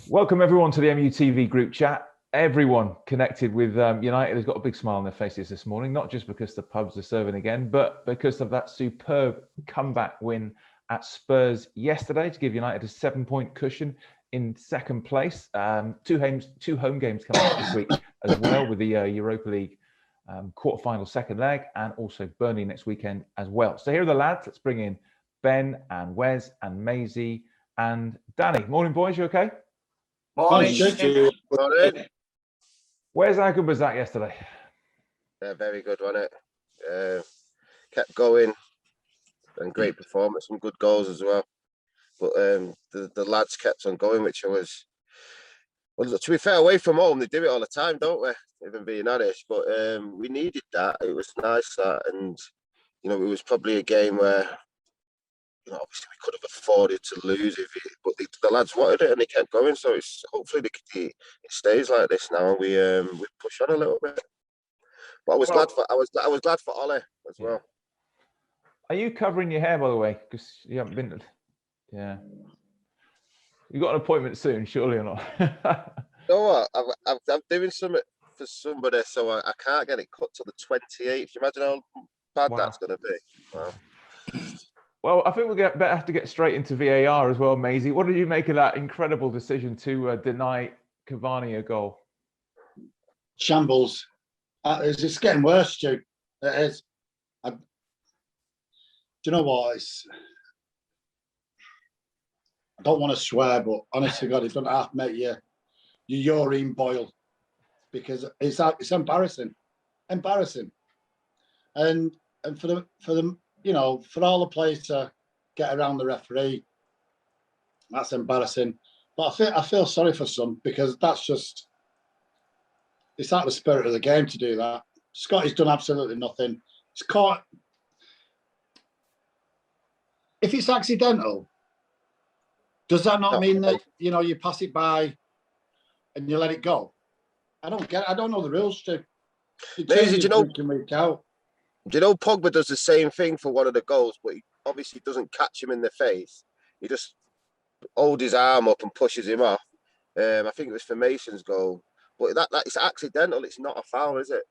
Welcome everyone to the MUTV group chat. Everyone connected with United has got a big smile on their faces this morning, not just because the pubs are serving again, but because of that superb comeback win at Spurs yesterday to give United a 7-point cushion in second place. Two home games coming up this week as well, with the Europa League quarterfinal second leg, and also Burnley next weekend as well. So here are the lads. Let's bring in Ben and Wes and Maisie and Danny. Morning, boys. You okay? Morning. Morning. Wes, how good was that yesterday? Yeah, very good, wasn't it? Kept going, and great performance, some good goals as well. But the lads kept on going, which I was. Well, to be fair, away from home, they do it all the time, don't we? Even being honest, but we needed that. It was nice that, and it was probably a game where, obviously we could have afforded to lose but the lads wanted it and they kept going. So it's hopefully it stays like this now, and we push on a little bit. But I was glad for Ollie as well. Are you covering your hair, by the way? Because you haven't been. Yeah. You got an appointment soon, surely or not? You know what? I'm doing something for somebody, so I can't get it cut till the 28th. You imagine how bad that's going to be? Wow. Well, I think we'll better have to get straight into VAR as well, Maisie. What did you make of that incredible decision to deny Cavani a goal? Shambles. It's getting worse, Stu. It is. Do you know what? I don't want to swear, but honestly, God, it doesn't have to make your urine boil, because it's embarrassing, and for the for all the players to get around the referee, that's embarrassing. But I feel sorry for some, because it's out of the spirit of the game to do that. Scotty's done absolutely nothing. It's caught. If it's accidental, does that not mean that you pass it by and you let it go? I don't know the rules, Stu. Maisie, do you know? Week out. Do you know Pogba does the same thing for one of the goals, but he obviously doesn't catch him in the face. He just holds his arm up and pushes him off. I think it was for Mason's goal, but that it's accidental. It's not a foul, is it?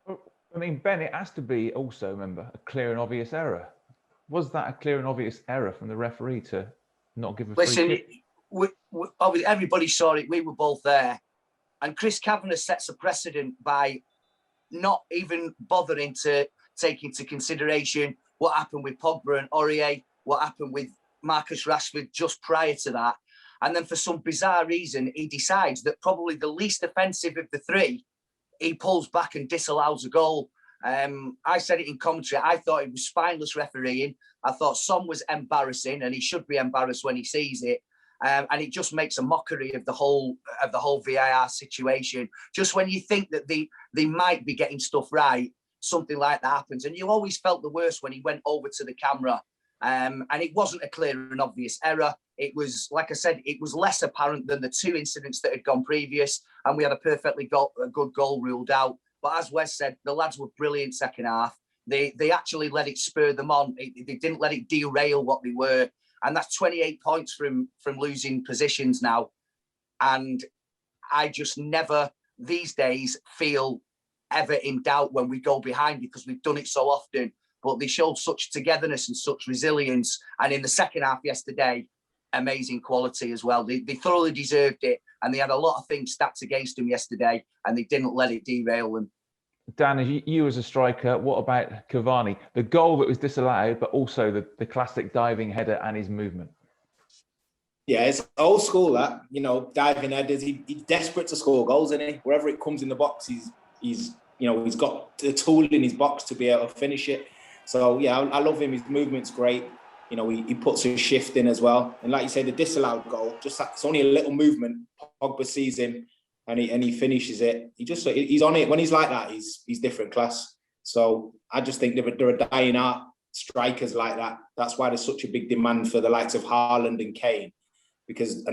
I mean, Ben, it has to be also, remember, a clear and obvious error. Was that a clear and obvious error from the referee to not give a free kick? Obviously, everybody saw it. We were both there, and Chris Kavanagh sets a precedent by not even bothering to take into consideration what happened with Pogba and Aurier, what happened with Marcus Rashford just prior to that. And then for some bizarre reason, he decides that probably the least offensive of the three, he pulls back and disallows a goal. I said it in commentary. I thought it was spineless refereeing. I thought Son was embarrassing, and he should be embarrassed when he sees it. And it just makes a mockery of the whole VAR situation. Just when you think that they might be getting stuff right, something like that happens. And you always felt the worst when he went over to the camera. And it wasn't a clear and obvious error. It was, like I said, it was less apparent than the two incidents that had gone previous. And we had a perfectly good goal ruled out. But as Wes said, the lads were brilliant second half. They actually let it spur them on. They didn't let it derail what they were. And that's 28 points from losing positions now. And I just never, these days, feel ever in doubt when we go behind, because we've done it so often. But they showed such togetherness and such resilience. And in the second half yesterday, amazing quality as well. They thoroughly deserved it. And they had a lot of things stacked against them yesterday, and they didn't let it derail them. Dan, you as a striker, what about Cavani? The goal that was disallowed, but also the classic diving header and his movement. Yeah, it's old school, that, diving headers. He's desperate to score goals, isn't he? Wherever it comes in the box, he's got the tool in his box to be able to finish it. So, yeah, I love him. His movement's great. He puts a shift in as well. And like you say, the disallowed goal, it's only a little movement. Pogba sees him, and he finishes it. He's on it. When he's like that, he's different class. So I just think there are dying art strikers like that. That's why there's such a big demand for the likes of Haaland and Kane, because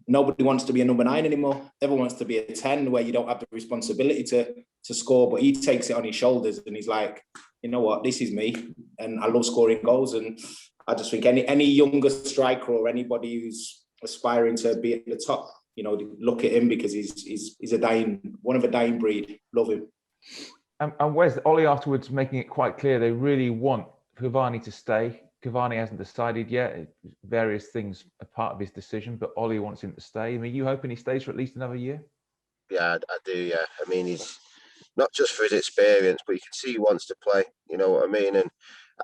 nobody wants to be a number 9 anymore. Everyone wants to be a 10, where you don't have the responsibility to score, but he takes it on his shoulders and he's like, you know what, this is me, and I love scoring goals. And I just think any younger striker or anybody who's aspiring to be at the top. You know, look at him because he's one of a dying breed. Love him. And Wes, Ollie afterwards making it quite clear they really want Cavani to stay. Cavani hasn't decided yet. Various things are part of his decision, but Ollie wants him to stay. I mean, you hoping he stays for at least another year? Yeah, I do. Yeah, I mean, he's not just for his experience, but you can see he wants to play. You know what I mean? And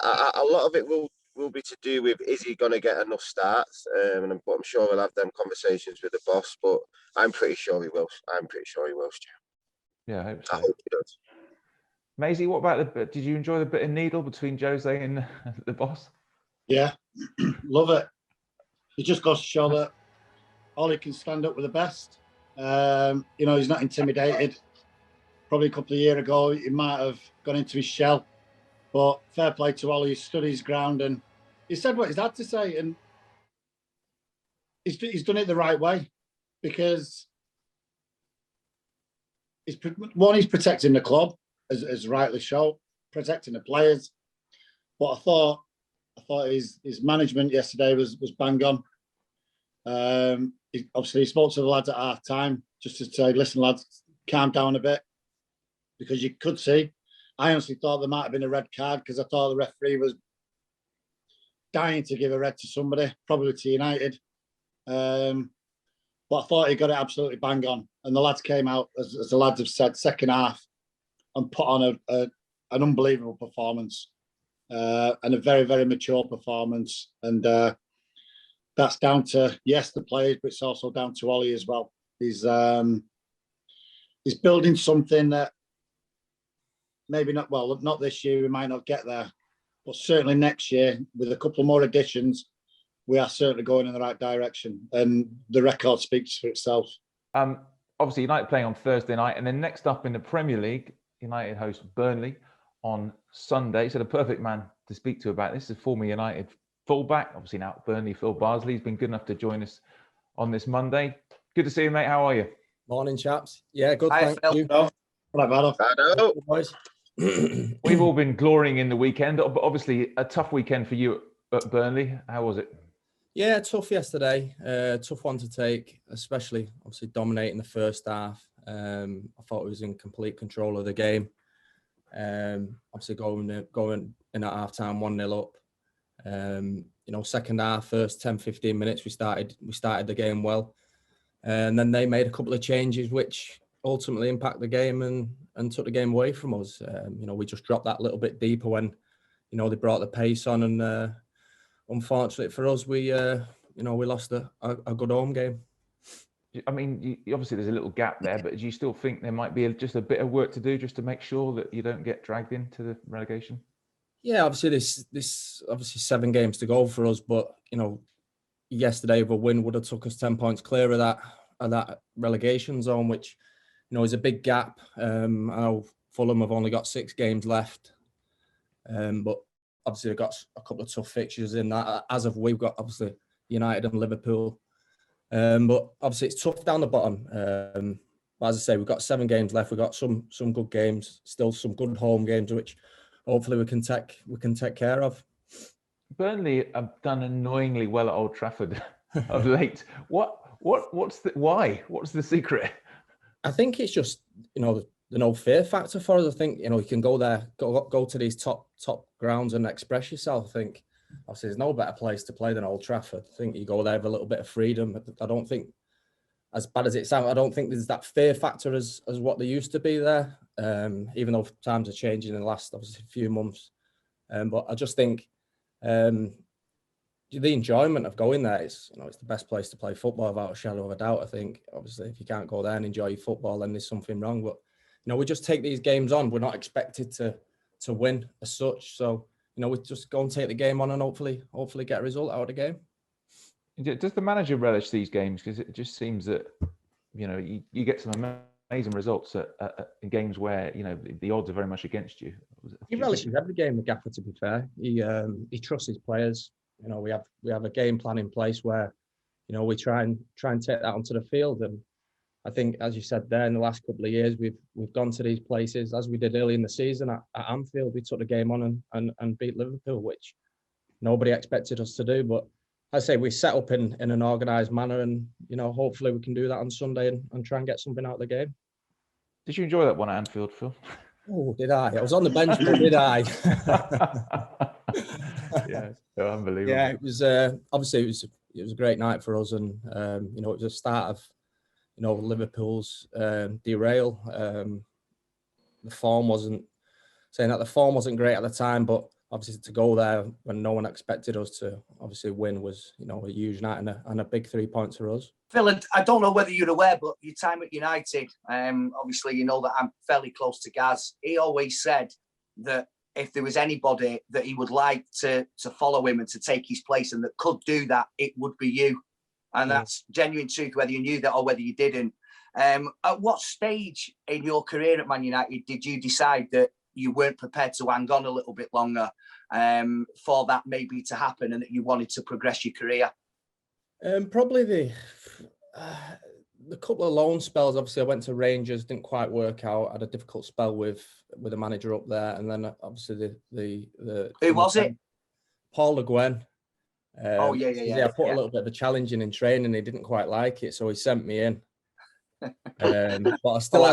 a lot of it will be to do with, is he going to get enough starts? But I'm sure he'll have them conversations with the boss. But I'm pretty sure he will. Stu. Yeah, I hope so. I hope he does. Maisie, what about did you enjoy the bit of needle between Jose and the boss? Yeah, love it. It just goes to show that Ollie can stand up with the best. You know, he's not intimidated. Probably a couple of years ago, he might have gone into his shell. But fair play to Ollie, he stood his ground and he said what he's had to say. And he's done it the right way because he's protecting the club, as rightly so, protecting the players. But I thought his management yesterday was bang on. He spoke to the lads at half time just to say, listen, lads, calm down a bit. Because you could see, I honestly thought there might have been a red card because I thought the referee was dying to give a red to somebody, probably to United. But I thought he got it absolutely bang on. And the lads came out, as the lads have said, second half and put on an unbelievable performance and a very, very mature performance. And that's down to, yes, the players, but it's also down to Ollie as well. He's building something that maybe not this year, we might not get there, but certainly next year, with a couple more additions, we are certainly going in the right direction. And the record speaks for itself. Obviously, United playing on Thursday night, and then next up in the Premier League, United host Burnley on Sunday. So the perfect man to speak to about this is former United fullback, obviously now at Burnley, Phil Bardsley. He's been good enough to join us on this Monday. Good to see you, mate. How are you? Morning, chaps. Yeah, good. Hi, Thank Phil. you. Hello. Boys. We've all been glorying in the weekend, but obviously a tough weekend for you at Burnley. How was it? Yeah, tough yesterday. Tough one to take, especially obviously dominating the first half. I thought we was in complete control of the game. Obviously going in at half time 1-0 up. You know, second half, first 10-15 minutes, we started the game well. And then they made a couple of changes which ultimately impact the game and took the game away from us. You know, we just dropped that little bit deeper when, you know, they brought the pace on, and unfortunately for us, we lost a good home game. I mean, obviously there's a little gap there, but do you still think there might be just a bit of work to do just to make sure that you don't get dragged into the relegation? Yeah, obviously this 7 games to go for us, but you know, yesterday with a win would have took us 10 points clear of that relegation zone, which, you know, is a big gap. I know Fulham have only got 6 games left, but obviously they've got a couple of tough fixtures in that. As of we've got obviously United and Liverpool, but obviously it's tough down the bottom. But as I say, we've got 7 games left. We've got some good games, still some good home games, which hopefully we can take care of. Burnley have done annoyingly well at Old Trafford of late. What's the secret? I think it's just, you know, the no fear factor for us. I think, you know, you can go there, go to these top grounds and express yourself. I think obviously there's no better place to play than Old Trafford. I think you go there with a little bit of freedom. I don't think, as bad as it sounds, I don't think there's that fear factor as what there used to be there. Even though times are changing in the last obviously few months. But I just think the enjoyment of going there is, you know, it's the best place to play football without a shadow of a doubt. I think obviously if you can't go there and enjoy your football, then there's something wrong. But you know, we just take these games on. We're not expected to win as such. So, you know, we just go and take the game on and hopefully get a result out of the game. Does the manager relish these games? Because it just seems that, you know, you get some amazing results at games where, you know, the odds are very much against you. He relishes every game, the gaffer, to be fair. He trusts his players. You know, we have a game plan in place where, you know, we try and take that onto the field. And I think, as you said there, in the last couple of years, we've gone to these places, as we did early in the season at Anfield. We took the game on and beat Liverpool, which nobody expected us to do. But I say we set up in an organised manner, and hopefully we can do that on Sunday and try and get something out of the game. Did you enjoy that one at Anfield, Phil? Oh, did I? I was on the bench, but did I? Yeah, unbelievable. Yeah, it was obviously it was a great night for us, and it was the start of Liverpool's derail. The form wasn't great at the time, but obviously to go there when no one expected us to obviously win was a huge night and a big 3 points for us. Phil, and I don't know whether you're aware, but your time at United, obviously you know that I'm fairly close to Gaz. He always said that if there was anybody that he would like to follow him and to take his place and that could do that, it would be you. And that's genuine truth, whether you knew that or whether you didn't. At what stage in your career at Man United did you decide that you weren't prepared to hang on a little bit longer for that maybe to happen and that you wanted to progress your career? Probably the couple of loan spells. Obviously, I went to Rangers, didn't quite work out. I had a difficult spell with a manager up there, and then obviously the who was it? Paul Le Guen. I put a little bit of a challenge in training. He didn't quite like it, so he sent me in. But I still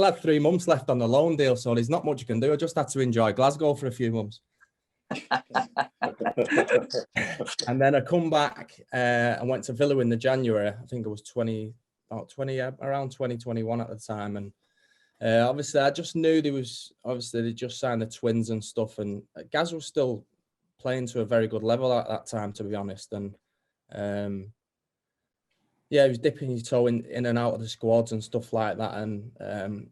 had 3 months left on the loan deal, so there's not much you can do. I just had to enjoy Glasgow for a few months. And then I come back and went to Villa in the January. I think it was around 2021 at the time. And obviously I just knew they just signed the twins and stuff. And Gaz was still playing to a very good level at that time, to be honest. And he was dipping his toe in and out of the squads and stuff like that. And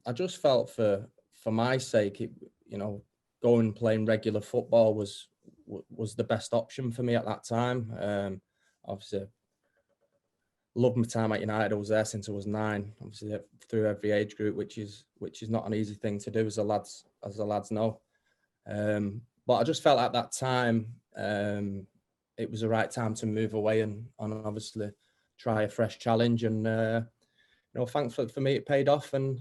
I just felt for my sake, going and playing regular football was the best option for me at that time. Obviously, loved my time at United. I was there since I was 9. Obviously, through every age group, which is not an easy thing to do, as the lads know. But I just felt at that time it was the right time to move away and obviously try a fresh challenge. And thankfully for me, it paid off, and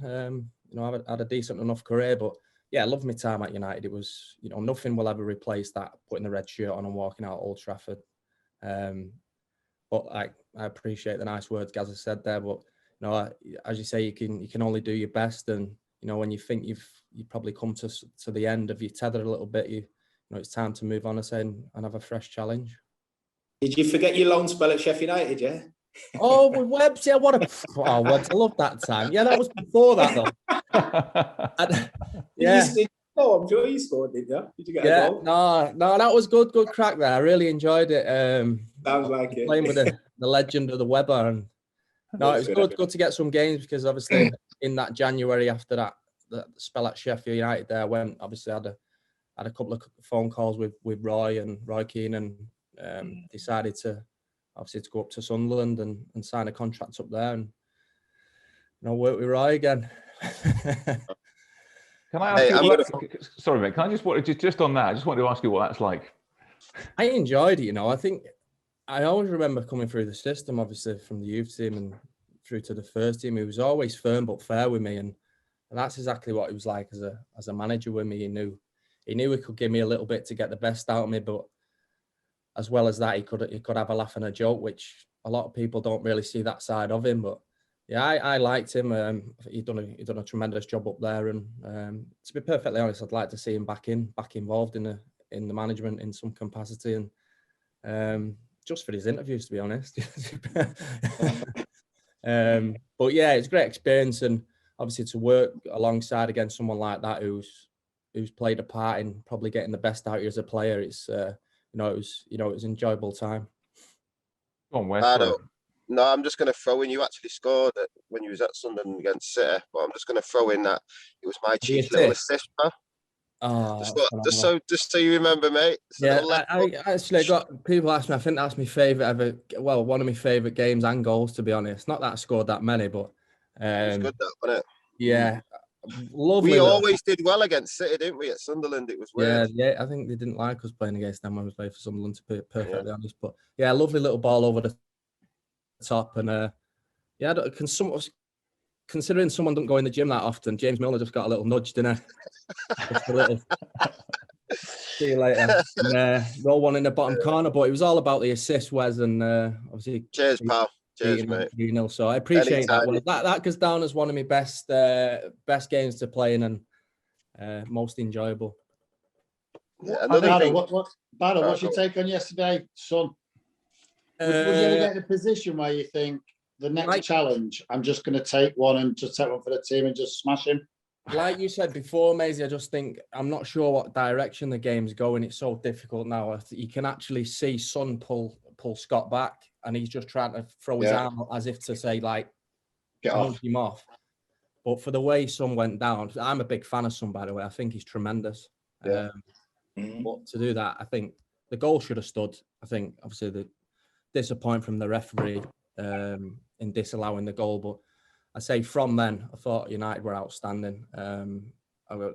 I had a decent enough career. But yeah, I loved my time at United. It was, nothing will ever replace that, putting the red shirt on and walking out Old Trafford. But I appreciate the nice words Gaz has said there. But as you say, you can only do your best. And when you think you've probably come to the end of your tether a little bit, it's time to move on and have a fresh challenge. Did you forget your loan spell at Sheffield United? Yeah. Oh, with Webbs, yeah, Webbs, I love that time. Yeah, that was before that though. I'm sure you scored, did you? Did you get a goal? No, that was good crack there. I really enjoyed it. Sounds like it. Playing with the legend of the Webber, and it was good to get some games, because obviously in that January after that spell at Sheffield United, there I went. Obviously, had a couple of phone calls with Roy Keane, and decided to go up to Sunderland and sign a contract up there, and work with Roy again. Can I ask you? Sorry, mate. Can I just on that? I just wanted to ask you what that's like. I enjoyed it. I think I always remember coming through the system, obviously from the youth team and through to the first team. He was always firm but fair with me, and that's exactly what he was like as a manager with me. He knew he could give me a little bit to get the best out of me, but as well as that, he could have a laugh and a joke, which a lot of people don't really see that side of him. But yeah, I liked him. He'd done a tremendous job up there, and to be perfectly honest, I'd like to see him back involved in the management in some capacity, and just for his interviews, to be honest. But yeah, it's a great experience, and obviously to work alongside against someone like that who's played a part in probably getting the best out of you as a player. It's it was an enjoyable time. Go on, Wes. No, I'm just going to throw in. You actually scored when you was at Sunderland against City, but I'm just going to throw in that it was my cheeky little assist, bro. Oh, just so you remember, mate. I actually got people ask me. I think that's my favourite ever. Well, one of my favourite games and goals, to be honest. Not that I scored that many, but it was good, that, wasn't it? Yeah, lovely. We always did well against City, didn't we? At Sunderland, it was weird. Yeah. I think they didn't like us playing against them when we played for Sunderland, to be perfectly honest. But yeah, lovely little ball over the top, and considering someone doesn't go in the gym that often, James Milner just got a little nudge, didn't he? Just a little. See you later. No one in the bottom corner, but it was all about the assist, Wes, and obviously. Cheers, pal. Cheers, mate. So I appreciate Anytime. that. Well, that goes down as one of my best games to play in and most enjoyable. Yeah, What's your take on yesterday, son? Would you ever get in a position where you think the next challenge, I'm just going to take one and just take one for the team and just smash him? Like you said before, Maisie, I just think I'm not sure what direction the game's going. It's so difficult now. You can actually see Son pull Scott back, and he's just trying to throw his arm up as if to say, like, get him off. But for the way Son went down, I'm a big fan of Son, by the way. I think he's tremendous. Yeah. But to do that, I think the goal should have stood. I think, obviously, the disappointment from the referee in disallowing the goal. But I say from then, I thought United were outstanding. I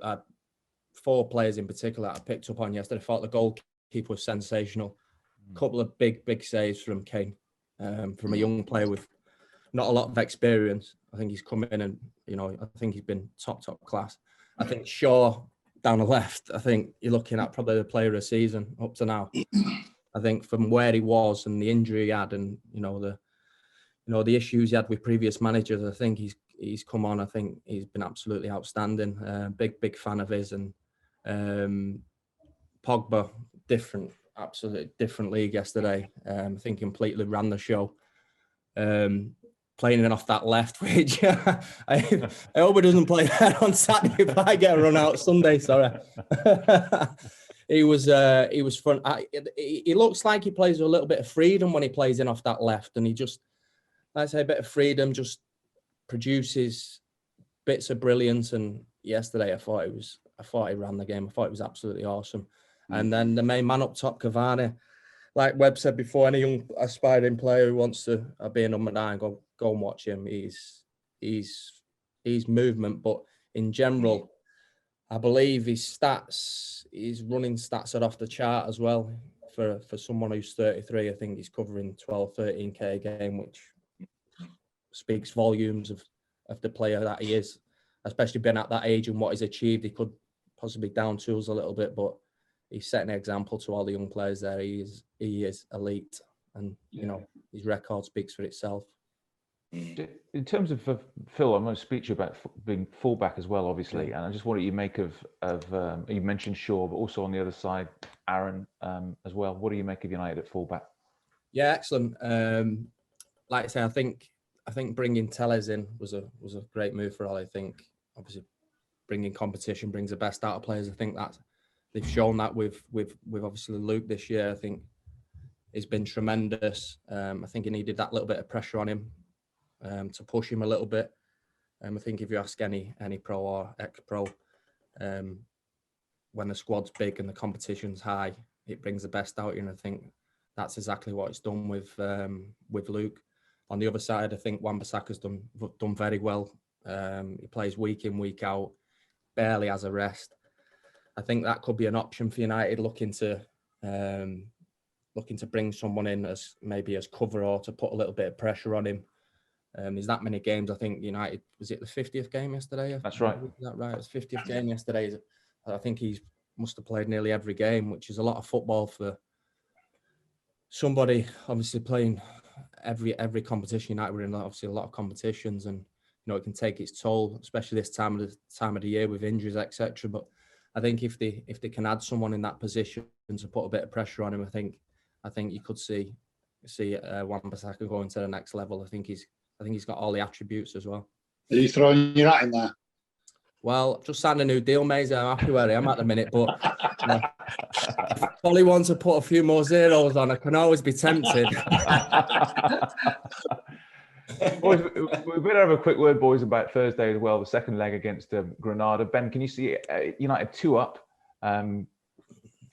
had 4 players in particular that I picked up on yesterday. I thought the goalkeeper was sensational. A couple of big saves from Kane, from a young player with not a lot of experience. I think he's come in and, I think he's been top class. I think Shaw down the left, I think you're looking at probably the player of the season up to now. I think from where he was and the injury he had and, the issues he had with previous managers, I think he's come on. I think he's been absolutely outstanding. Big fan of his. And Pogba, absolutely different league yesterday. I think completely ran the show. Playing it off that left, which I hope he doesn't play that on Saturday if I get a run out Sunday. Sorry. He was fun. He looks like he plays with a little bit of freedom when he plays in off that left, and he just, let's say, a bit of freedom, just produces bits of brilliance. And yesterday, I thought he ran the game. I thought it was absolutely awesome. And then the main man up top, Cavani, like Webb said before, any young aspiring player who wants to be a number 9, go and watch him. He's movement, but in general, I believe his running stats are off the chart as well. For someone who's 33, I think he's covering 12, 13K a game, which speaks volumes of the player that he is, especially being at that age and what he's achieved. He could possibly down tools a little bit, but he's setting an example to all the young players there. He is elite, and his record speaks for itself. In terms of Phil, I'm going to speak to you about being fullback as well, obviously, and I just wonder what you make of you mentioned Shaw, but also on the other side, Aaron as well. What do you make of United at fullback? Yeah, excellent. Like I say, I think bringing Telles in was a great move for all. I think obviously bringing competition brings the best out of players. I think that they've shown that with obviously Luke this year. I think he's been tremendous. I think he needed that little bit of pressure on him to push him a little bit. I think if you ask any pro or ex-pro, when the squad's big and the competition's high, it brings the best out of you. And I think that's exactly what it's done with Luke. On the other side, I think Wan-Bissaka's done very well. He plays week in, week out, barely has a rest. I think that could be an option for United, looking to bring someone in as cover or to put a little bit of pressure on him. There's that many games. I think United, was it the 50th game yesterday? That's right. Is that right? It was 50th game yesterday. I think he must have played nearly every game, which is a lot of football for somebody obviously playing every competition. United were in obviously a lot of competitions, and it can take its toll, especially this time of the year with injuries, etc. But I think if they can add someone in that position to put a bit of pressure on him, I think you could see Wan-Bissaka going to the next level. I think he's got all the attributes as well. Are you throwing your hat in there? Well, I've just signed a new deal, Maisie. I'm happy where I am at the minute, but if I probably want to put a few more zeros on, I can always be tempted. Boys, we better have a quick word, boys, about Thursday as well, the second leg against Granada. Ben, can you see United 2 up? Do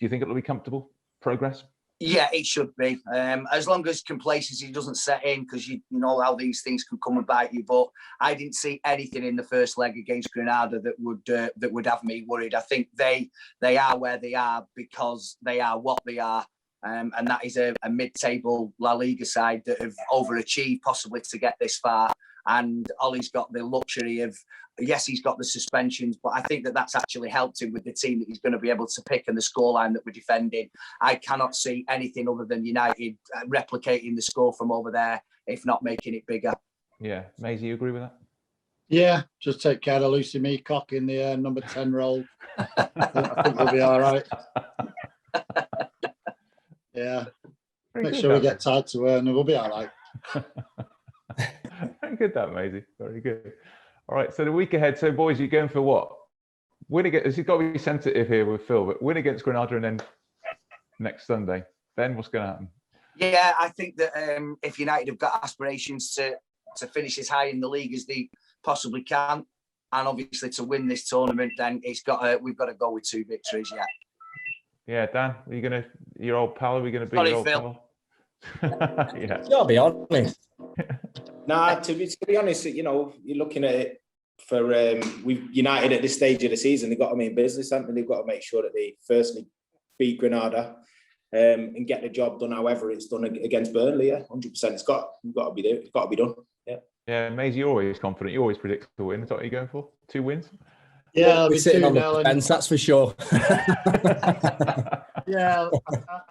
you think it'll be comfortable progress? Yeah, it should be. As long as complacency doesn't set in, because you know how these things can come and bite you. But I didn't see anything in the first leg against Granada that would have me worried. I think they are where they are because they are what they are. And that is a mid-table La Liga side that have overachieved possibly to get this far. And Ollie's got the luxury of, yes, he's got the suspensions, but I think that that's actually helped him with the team that he's going to be able to pick and the scoreline that we're defending. I cannot see anything other than United replicating the score from over there, if not making it bigger. Yeah, Maisie, you agree with that? Yeah, just take care of Lucy Meacock in the number 10 role. I think we'll be all right. Yeah. Very Make good, sure we that, get tied to her and we'll be all right. Very good, that, Maisie. Very good. All right, so the week ahead. So, boys, you're going for what? Win against. This has got to be sensitive here with Phil, but win against Granada and then next Sunday. Ben, what's going to happen? Yeah, I think that if United have got aspirations to finish as high in the league as they possibly can, and obviously to win this tournament, then we've got to go with 2 victories. Yeah. Yeah, Dan, are you gonna your old pal? Are we gonna beat Sorry, your old Phil. pal? Yeah. I'll be honest. Nah, to be honest, you know, you're looking at it for we've United at this stage of the season. They've got to mean business, haven't they? They've got to make sure that they firstly beat Granada and get the job done. However, it's done against Burnley. Yeah, 100%. It's got to be there. It's got to be done. Yeah. Yeah, Maisie, you're always confident. You always predict to win. Is that what you're going for? 2 wins? Yeah, I'll We're be sitting on 2-0 the fence, that's for sure. Yeah,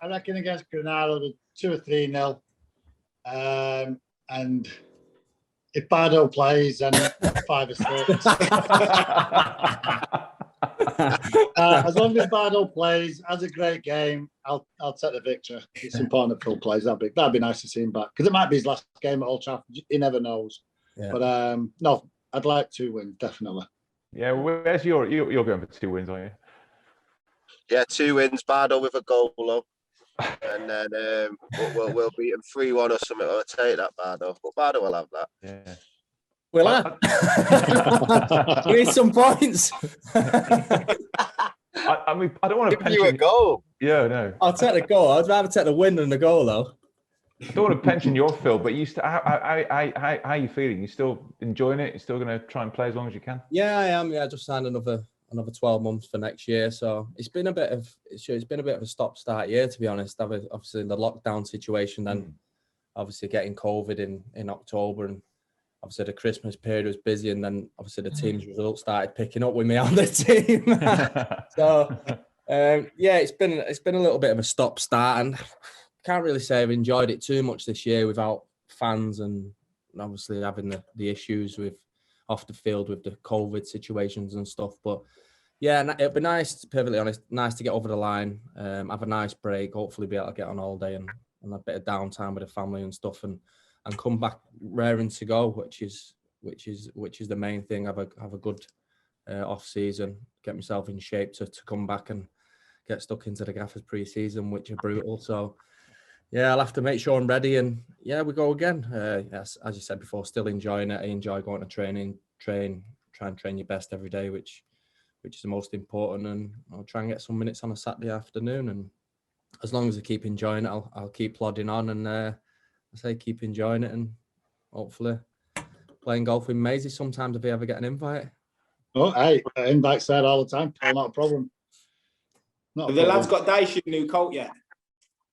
I reckon against Granada, 2 or 3-0. And if Bardo plays, then 5 or 6. As long as Bardo plays, has a great game, I'll take the victory. It's important that Phil plays. That'd be nice to see him back, because it might be his last game at Old Trafford. You never knows. Yeah. But no, I'd like 2 wins, definitely. Yeah, where's you're going for 2 wins, aren't you? Yeah, 2 wins, Bardo with a goal, though. And then we'll beat him 3-1 or something. I'll take that, Bardo. But Bardo will have that. Yeah. Will I? You need some points. I mean, I don't want to Give you a goal. Yeah, no. I'll take the goal. I'd rather take the win than the goal, though. I don't want to pension your Phil, but how are you feeling? You still enjoying it? You're still going to try and play as long as you can? Yeah, I am. Yeah, I just signed another 12 months for next year, so it's been a bit of a stop-start year, to be honest. Obviously the lockdown situation, then obviously getting COVID in October, and obviously the Christmas period was busy, and then obviously the team's results started picking up with me on the team. So yeah, it's been a little bit of a stop-start, and can't really say I've enjoyed it too much this year without fans, and obviously having the issues with off the field with the COVID situations and stuff. But yeah, it'd be nice, to be perfectly honest, nice to get over the line, have a nice break, hopefully be able to get on holiday and a bit of downtime with the family and stuff, and come back raring to go, which is the main thing. Have a good off season, get myself in shape to come back and get stuck into the gaffers pre-season, which are brutal. So yeah, I'll have to make sure I'm ready, and yeah, we go again. Yes, as you said before, still enjoying it. I enjoy going to try and train your best every day, which is the most important. And I'll try and get some minutes on a Saturday afternoon. And as long as I keep enjoying it, I'll keep plodding on. And I say keep enjoying it, and hopefully playing golf with Maisie sometimes if you ever get an invite. Oh, hey, invites there all the time. Not a problem. Have the lads got Dyche a new coat yet?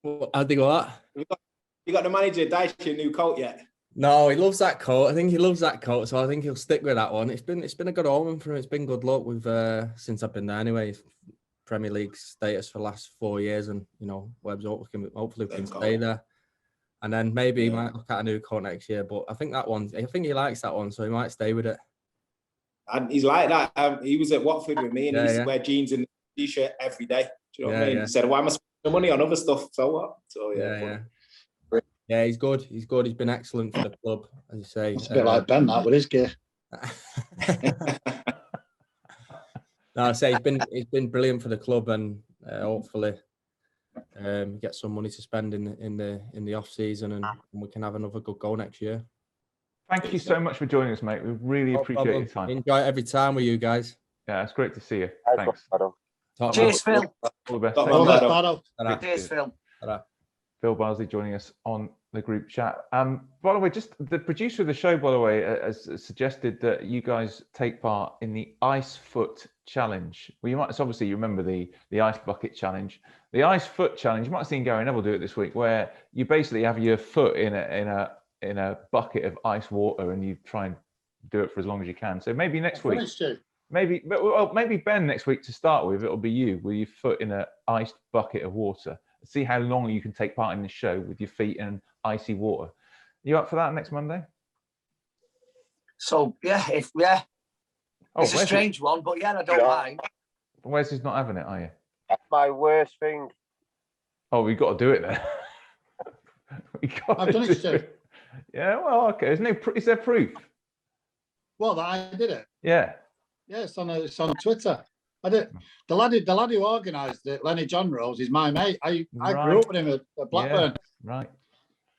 How'd they go that? You got the manager Dyche a new coat yet? No, he loves that coat. I think he loves that coat, so I think he'll stick with that one. It's been a good omen for him. It's been good luck with since I've been there anyway. Premier League status for the last 4 years, and Webb's hopefully can stay there. And then maybe he might look at a new coat next year. But I think he likes that one, so he might stay with it. And he's like that. He was at Watford with me, and he used to wear jeans and t-shirt every day. Do you know what I mean? He said, "Why am I spending the money on other stuff?" So what? So yeah, he's good. He's good. He's been excellent for the club, as you say. It's a bit like Ben, that with his gear. No, I say he's been brilliant for the club, and hopefully get some money to spend in the off season, and we can have another good go next year. Thank you so much for joining us, mate. We really appreciate your time. Enjoy it every time with you guys. Yeah, it's great to see you. Thanks. Cheers, Phil. All the best. Cheers, Phil. Phil Bardsley joining us on the group chat. By the way, just the producer of the show, by the way, has suggested that you guys take part in the Ice Foot Challenge. Well, you might obviously remember the Ice Bucket Challenge. The Ice Foot Challenge, you might have seen Gary Neville do it this week, where you basically have your foot in a in a bucket of ice water and you try and do it for as long as you can. So maybe next week, maybe Ben next week to start with, it'll be you with your foot in an iced bucket of water. See how long you can take part in the show with your feet in icy water. You up for that next Monday? So it's a strange one, but I don't mind. Wes is not having it, are you? That's my worst thing. Oh, we got to do it then. I've done it, Stu. Yeah, well, okay. Is there proof? Well, that I did it. Yeah. Yeah, it's on Twitter. I did. The lad who organised it, Lenny John Rose, is my mate. I grew up with him at Blackburn. Yeah, right.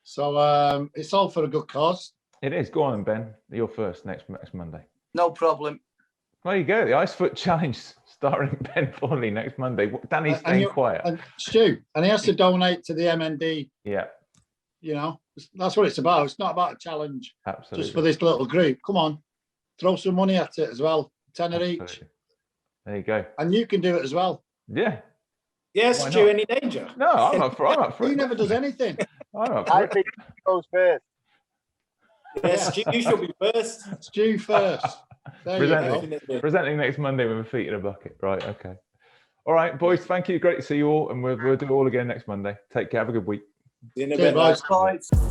So it's all for a good cause. It is. Go on, then, Ben. You're first next Monday. No problem. There you go. The Ice Foot Challenge starring Ben Thornley next Monday. Danny's staying quiet. And Stu, and he has to donate to the MND. Yeah. You know, that's what it's about. It's not about a challenge. Absolutely. Just for this little group. Come on, throw some money at it as well. £10 each. There you go. And you can do it as well. Yeah. Yes, Stu, any danger? No, I'm up for it. He never does anything. I'm up for I it. think he goes first. Yes, Stu, you should be first. Stu first. There you go. Presenting next Monday with my feet in a bucket. Right, okay. All right, boys, thank you. Great to see you all. And we'll do it all again next Monday. Take care. Have a good week. See you in a bit, Cheers, boys. Bye.